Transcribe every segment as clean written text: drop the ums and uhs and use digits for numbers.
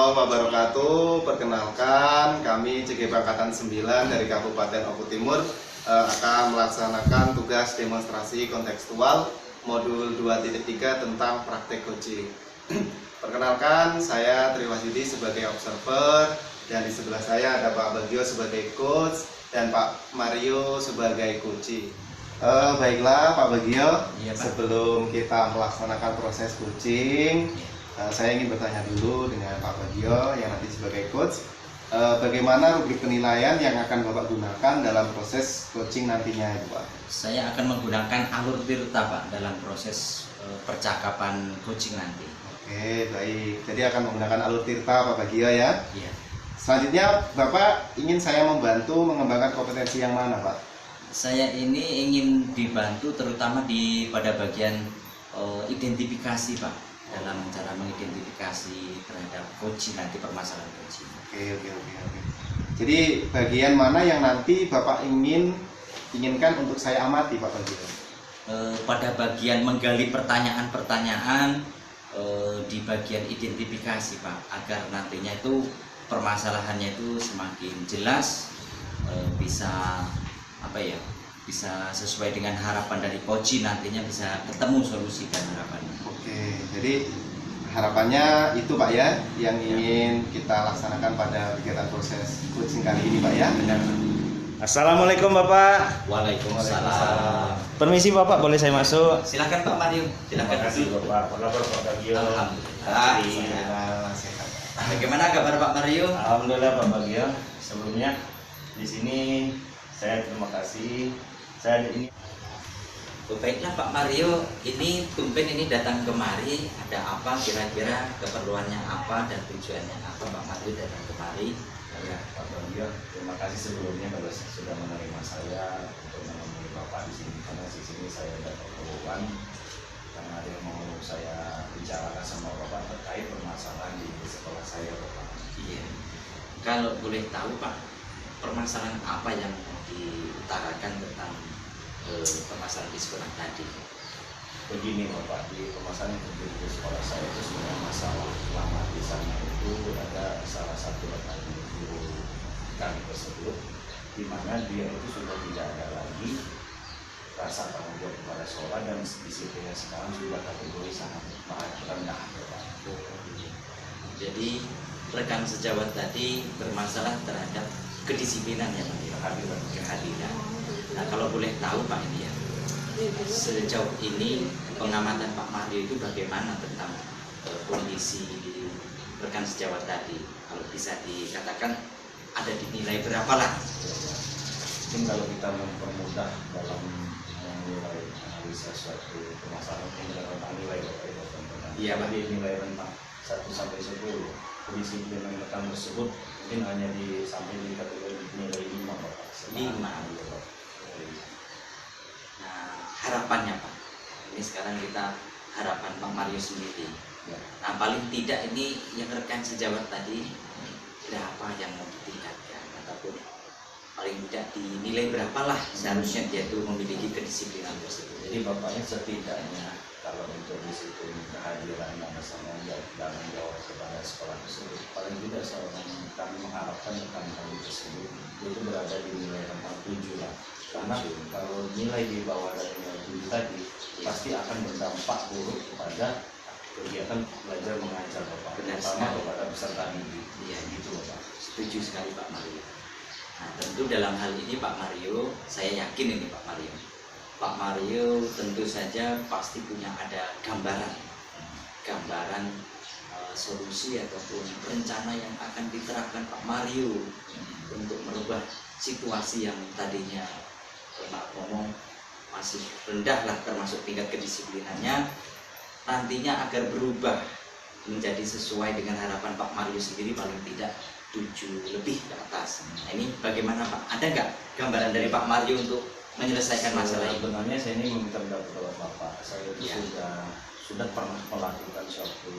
Warahmatullahi wabarakatuh. Perkenalkan, kami CGP Angkatan 9 dari Kabupaten Oku Timur akan melaksanakan tugas demonstrasi kontekstual modul 2.3 tentang praktek coaching. Perkenalkan, saya Tri Wahyudi sebagai observer, dan di sebelah saya ada Pak Bagio sebagai coach dan Pak Mario sebagai coaching. Baiklah Pak Bagio, Iya, Pak. Sebelum kita melaksanakan proses coaching, saya ingin bertanya dulu dengan Pak Bagio yang nanti sebagai coach, bagaimana rubrik penilaian yang akan Bapak gunakan dalam proses coaching nantinya itu Pak? Saya akan menggunakan alur tirta Pak dalam proses percakapan coaching nanti. Oke, baik. Jadi akan menggunakan alur tirta Pak Bagio ya. Iya. Selanjutnya Bapak ingin saya membantu mengembangkan kompetensi yang mana Pak? Saya ini ingin dibantu terutama pada bagian identifikasi Pak, dalam cara mengidentifikasi terhadap coaching nanti, permasalahan coaching. Oke. Jadi bagian mana yang nanti Bapak inginkan untuk saya amati Pak Bagio? Pada bagian menggali pertanyaan-pertanyaan di bagian identifikasi Pak, agar nantinya itu permasalahannya itu semakin jelas, bisa bisa sesuai dengan harapan dari coaching, nantinya bisa ketemu solusi dan harapannya. Oke, jadi harapannya itu Pak ya yang ingin kita laksanakan pada kegiatan proses coaching kali ini Pak ya. Benar. Assalamualaikum Bapak. Waalaikumsalam. Permisi Bapak, boleh saya masuk? Silakan Pak Mario. Silakan. Terima kasih Bapak. Apa kabar Pak Bagio? Alhamdulillah. Sehat. Bagaimana kabar Pak Mario? Alhamdulillah Pak Bagio. Sebelumnya di sini saya terima kasih. Saya ini Baiklah Pak Mario, ini tumpen ini datang kemari, ada apa kira-kira, keperluannya apa dan tujuannya apa Pak Mario datang kemari? ya Pak Bagio, terima kasih sebelumnya kalau sudah menerima saya untuk menemui Bapak di sini, karena di sini saya ada keperluan karena ada yang mau saya bicarakan sama Bapak terkait permasalahan di sekolah saya Bapak. Iya. Kalau boleh tahu Pak, permasalahan apa yang diutarakan tentang permasalahan di sekolah tadi? Begini Bapak, di permasalahan yang terjadi di sekolah saya itu sebenarnya masalah lama di sana itu ada salah satu rekan guru kami tersebut, di mana dia itu sudah tidak ada lagi rasa tanggung jawab kepada sekolah dan disiplinnya sekarang sudah kategori sangat rendah Bapak. Jadi rekan sejawat tadi bermasalah terhadap kedisiplinan ya Pak, kehadiran. Nah kalau boleh tahu Pak ini ya, sejauh ini pengamatan Pak Mario itu bagaimana tentang kondisi rekan sejawat tadi? Kalau bisa dikatakan ada di nilai berapa lah? Mungkin kalau kita mempermudah dalam menilai analisa suatu permasalahan tentang nilai Bapak itu tentunya. Iya, Pak. Jadi nilai rentang 1 sampai 10 kedisiplinan rekan tersebut mungkin hanya sampai di kategori nilai 5 Bapak. 5. Nah harapannya Pak, ini sekarang kita harapan Pak Mario sendiri. Ya. Nah paling tidak ini yang rekan sejawat tadi berapa yang mau ditingkatkan, ataupun paling tidak dinilai berapalah seharusnya dia itu memiliki kedisiplinan tersebut. Jadi bapaknya setidaknya kalau untuk disiplin kehadiran dan tanggung jawab kepada sekolah tersebut, paling tidak seorang kami mengharapkan rekan kami tersebut itu berada di nilai rentang 7 lah. Karena kalau nilai di bawah dari nilai 7 tadi pasti akan berdampak buruk kepada kegiatan belajar mengajar Bapak, Benar terutama sekali. kepada peserta didik. Iya, Gitu Bapak. setuju sekali Pak Mario. Nah tentu dalam hal ini Pak Mario, saya yakin ini Pak Mario tentu saja pasti punya ada gambaran solusi ataupun rencana yang akan diterapkan Pak Mario untuk merubah situasi yang tadinya maaf ngomong masih rendah lah termasuk tingkat kedisiplinannya, nantinya agar berubah menjadi sesuai dengan harapan Pak Mario sendiri, paling tidak 7 lebih ke atas. Nah ini bagaimana Pak? Ada nggak gambaran dari Pak Mario untuk menyelesaikan masalah ini? Sebenarnya saya ini meminta pendapat kepada Bapak. Saya itu Ya. sudah pernah melakukan suatu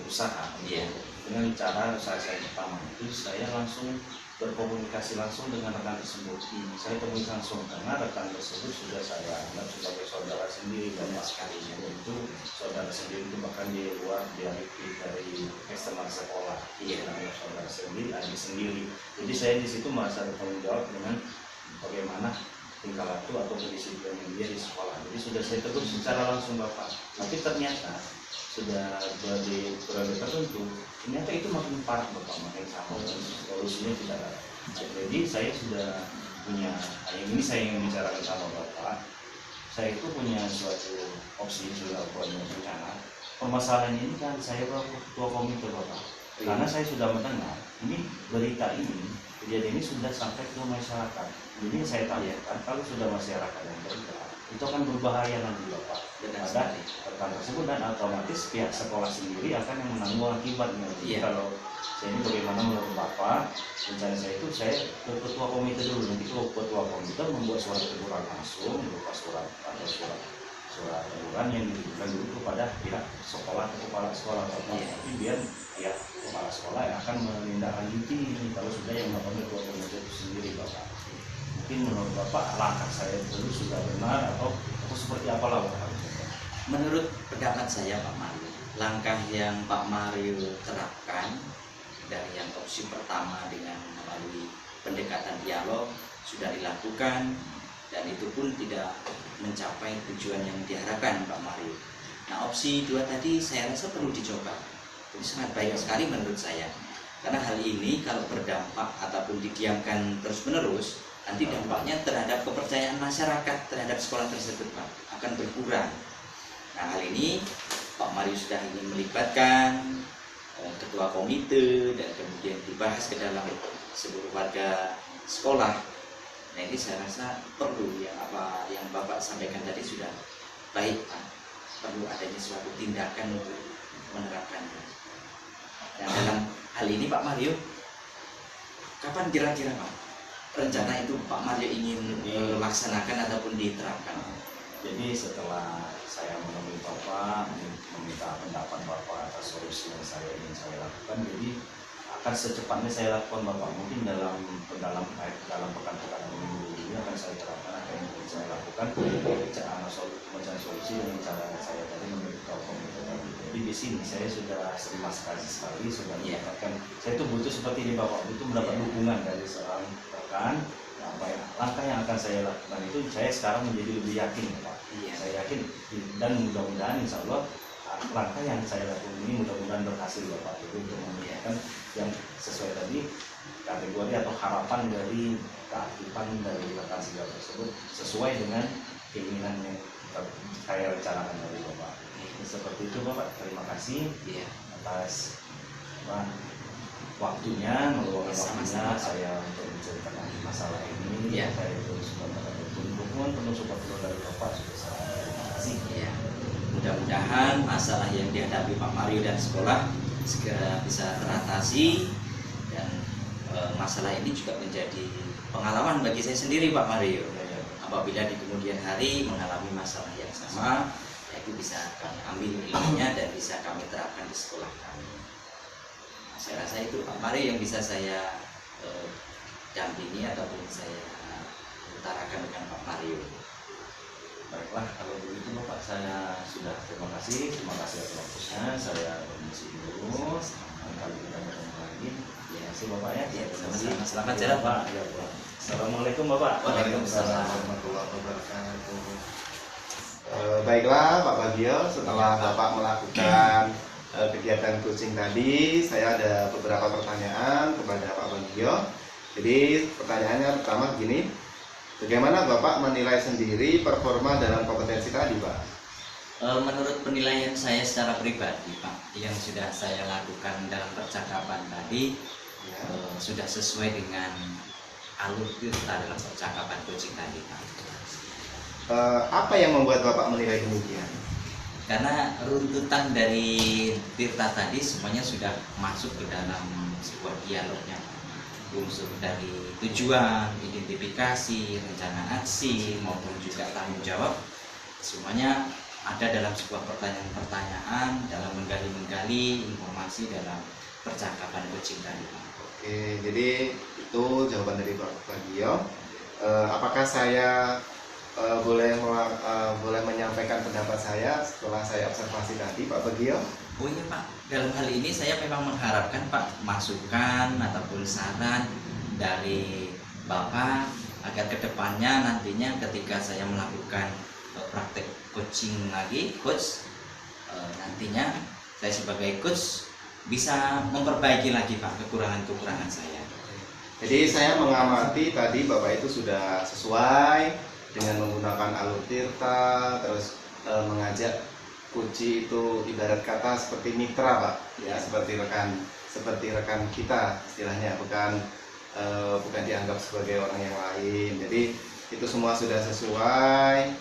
usaha Ya. dengan cara usaha saya pertama itu saya langsung berkomunikasi langsung dengan rekan tersebut. Saya temui langsung karena rekan tersebut sudah saya anggap sebagai saudara saya sendiri banyak sekali. Itu saudara sendiri itu bahkan di luar dari eksternal sekolah. Iya. Saudara sendiri, adik sendiri. Jadi saya di situ merasa bertanggung jawab dengan bagaimana tingkah laku atau kedisiplinan dia di sekolah. Jadi sudah saya tegur secara langsung Bapak. Tapi ternyata sudah di periode tertentu, ternyata itu makin parah Bapak, makin sama dan solusinya tidak ada. Jadi saya sudah punya, ini saya ingin bicarakan sama Bapak. Saya itu punya suatu opsi sudah punya rencana. Permasalahan ini kan saya ketua komite Bapak. Karena saya sudah mendengar ini berita ini, kejadian ini sudah sampai ke masyarakat. Jadi saya tanyakan, kalau sudah masyarakat yang bergerak, itu akan berbahaya nanti Bapak pada rekan tersebut, dan otomatis pihak sekolah sendiri akan yang menanggung akibatnya. Jadi kalau saya ini bagaimana menurut Bapak, rencana saya itu saya ke ketua komite dulu, nanti ketua komite membuat surat teguran langsung, berupa surat atau surat teguran yang ditujukan dulu kepada pihak sekolah atau kepala sekolah Bapak. Tapi biar pihak kepala sekolah yang akan menindaklanjuti ini kalau sudah yang melakukan ketua komite itu sendiri Bapak. Mungkin menurut Bapak langkah saya dulu sudah benar atau seperti apalah Bapak? Menurut pendapat saya Pak Mario, langkah yang Pak Mario terapkan dari yang opsi pertama dengan melalui pendekatan dialog sudah dilakukan, dan itu pun tidak mencapai tujuan yang diharapkan Pak Mario. Nah, opsi 2 tadi saya rasa perlu dicoba. Ini sangat baik sekali menurut saya. Karena hal ini kalau berdampak ataupun didiamkan terus-menerus, nanti dampaknya terhadap kepercayaan masyarakat terhadap sekolah tersebut Pak akan berkurang. Nah, hal ini Pak Mario sudah ingin melibatkan ketua komite dan kemudian dibahas ke dalam seluruh warga sekolah. Nah, ini saya rasa perlu ya, apa yang Bapak sampaikan tadi sudah baik Pak. Perlu adanya suatu tindakan untuk menerapkannya. Dan dalam hal ini Pak Mario, kapan kira-kira Pak rencana itu Pak Mario ingin dilaksanakan ataupun diterapkan? Jadi setelah saya menemui Bapak, meminta pendapat Bapak atas solusi yang ingin saya lakukan, jadi akan secepatnya saya lakukan Bapak. Mungkin dalam pekan-pekan minggu ini akan saya terapkan apa yang ingin saya lakukan, mencari solusi dengan cara saya tadi memberitahu komite tadi. Jadi di sini saya sudah terima sekali sudah mendapatkan. Saya itu butuh seperti ini Bapak, butuh mendapat dukungan dari seorang rekan. Apa yang langkah yang akan saya lakukan itu saya sekarang menjadi lebih yakin Pak. Saya yakin dan mudah-mudahan insya Allah langkah yang saya lakukan ini mudah-mudahan berhasil Bapak, itu untuk memberikan yang sesuai tadi kategori atau harapan dari keaktifan dari rekan sejawat tersebut sesuai dengan keinginan yang saya rencanakan dari Bapak. Seperti itu Bapak, terima kasih atas waktunya, meluangkan waktunya saya untuk menceritakan masalah ini. Saya terus mendapat dukungan penuh support dari Bapak, terima kasih. Mudah-mudahan masalah yang dihadapi Pak Mario dan sekolah segera bisa teratasi, dan masalah ini juga menjadi pengalaman bagi saya sendiri Pak Mario. Apabila di kemudian hari mengalami masalah yang sama, itu bisa kami ambil ilmunya dan bisa kami terapkan di sekolah kami. Saya rasa itu Pak Mario yang bisa saya dampingi ataupun saya utarakan dengan Pak Mario. Baiklah, kalau begitu Bapak, saya sudah terima kasih atas waktunya. Saya permisi dulu. Kali kita bertemu lagi. Terima kasih Bapak ya. Sama-sama. Selamat jalan Pak. Assalamualaikum Bapak. Waalaikumsalam warahmatullahi wabarakatuh. Baiklah Pak Bagio, setelah Bapak melakukan kegiatan coaching tadi, saya ada beberapa pertanyaan kepada Pak Bagio. Jadi pertanyaannya pertama begini, bagaimana Bapak menilai sendiri performa dalam kompetensi tadi Pak? Menurut penilaian saya secara pribadi Pak, yang sudah saya lakukan dalam percakapan tadi sudah sesuai dengan alur kita dalam percakapan coaching tadi Pak. Apa yang membuat Bapak menilai demikian? Karena runtutan dari Tirta tadi semuanya sudah masuk ke dalam sebuah dialognya, unsur dari tujuan, identifikasi, rencana aksi maupun juga tanggung jawab, semuanya ada dalam sebuah pertanyaan-pertanyaan dalam menggali informasi dalam percakapan coaching tadi. Oke, jadi itu jawaban dari Pak Bagio. Apakah saya boleh menyampaikan pendapat saya setelah saya observasi tadi, Pak Bagio. Oh iya Pak, dalam hal ini saya memang mengharapkan Pak masukan ataupun saran dari Bapak agar kedepannya nantinya ketika saya melakukan praktek coaching lagi, coach, nantinya saya sebagai coach bisa memperbaiki lagi Pak kekurangan-kekurangan saya. Jadi saya mengamati tadi Bapak itu sudah sesuai dengan menggunakan alur tirta, terus mengajak Puji itu ibarat kata seperti mitra, Pak, ya, seperti rekan kita istilahnya, bukan dianggap sebagai orang yang lain. Jadi itu semua sudah sesuai,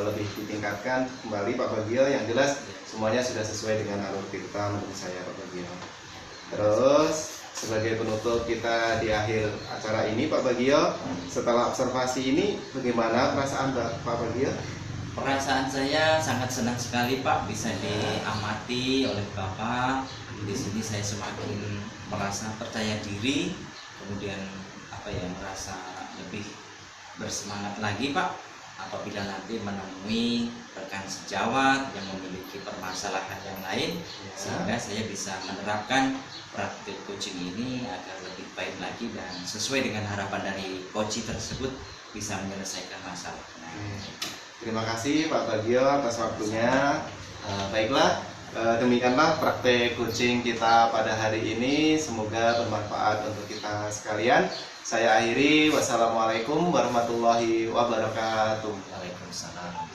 lebih ditingkatkan kembali Pak Bagio. Yang jelas semuanya sudah sesuai dengan alur tirta menurut saya, Pak Bagio. Terus sebagai penutup kita di akhir acara ini, Pak Bagio, setelah observasi ini bagaimana perasaan Pak Bagio? Perasaan saya sangat senang sekali Pak bisa diamati oleh Bapak. Di sini saya semakin merasa percaya diri, kemudian merasa lebih bersemangat lagi Pak apabila nanti menemui rekan sejawat yang memiliki permasalahan yang lain, sehingga saya bisa menerapkan praktik coaching ini agar lebih baik lagi dan sesuai dengan harapan dari coach tersebut bisa menyelesaikan masalahnya. Terima kasih Pak Bagio atas waktunya. Baiklah, demikianlah praktek coaching kita pada hari ini. Semoga bermanfaat untuk kita sekalian. Saya akhiri. Wassalamualaikum warahmatullahi wabarakatuh. Waalaikumsalam.